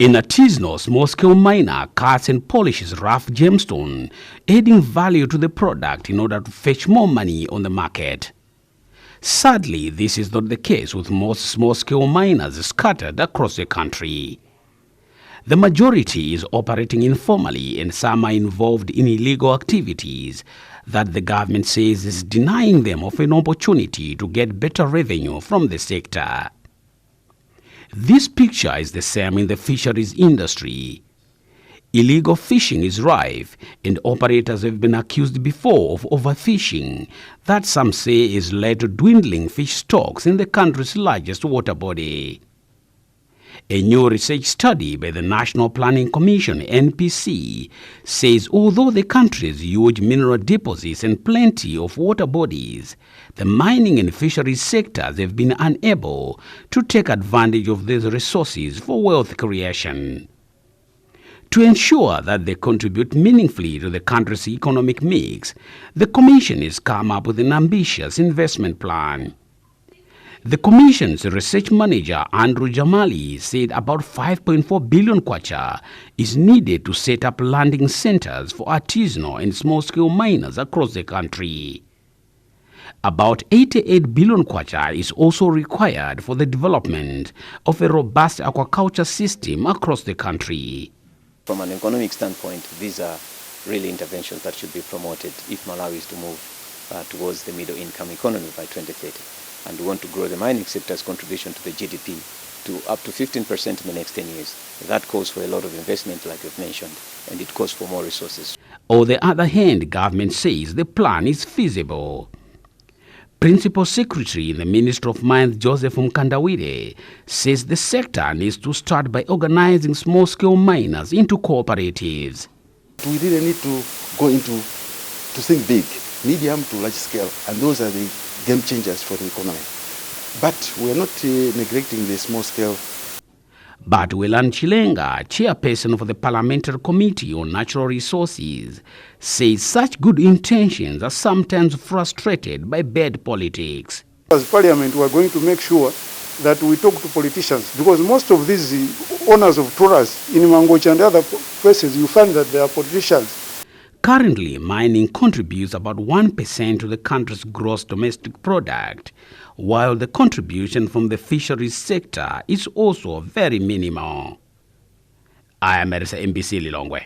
An artisanal small-scale miner cuts and polishes rough gemstone, adding value to the product in order to fetch more money on the market. Sadly, this is not the case with most small-scale miners scattered across the country. The majority is operating informally and some are involved in illegal activities that the government says is denying them of an opportunity to get better revenue from the sector. This picture is the same in the fisheries industry. Illegal fishing is rife and operators have been accused before of overfishing that some say has led to dwindling fish stocks in the country's largest water body. A new research study by the National Planning Commission (NPC) says although the country's huge mineral deposits and plenty of water bodies, the mining and fisheries sectors have been unable to take advantage of these resources for wealth creation. To ensure that they contribute meaningfully to the country's economic mix, the Commission has come up with an ambitious investment plan. The Commission's research manager, Andrew Jamali, said about 5.4 billion kwacha is needed to set up landing centers for artisanal and small-scale miners across the country. About 88 billion kwacha is also required for the development of a robust aquaculture system across the country. From an economic standpoint, these are really interventions that should be promoted if Malawi is to move towards the middle-income economy by 2030. And we want to grow the mining sector's contribution to the GDP to up to 15% in the next 10 years. That calls for a lot of investment, like you've mentioned, and it calls for more resources. On the other hand, government says the plan is feasible. Principal Secretary in the Ministry of Mines, Joseph Mkandawire, says the sector needs to start by organizing small-scale miners into cooperatives. We really need to go into think big, medium to large scale, and those are the game changers for the economy. But we are not neglecting the small scale. But Welan Chilenga, chairperson of the Parliamentary Committee on Natural Resources, says such good intentions are sometimes frustrated by bad politics. As Parliament, we are going to make sure that we talk to politicians, because most of these owners of trawlers in Mangochi and other places, you find that they are politicians. Currently, mining contributes about 1% to the country's gross domestic product, while the contribution from the fisheries sector is also very minimal. I am at MBC Lilongwe.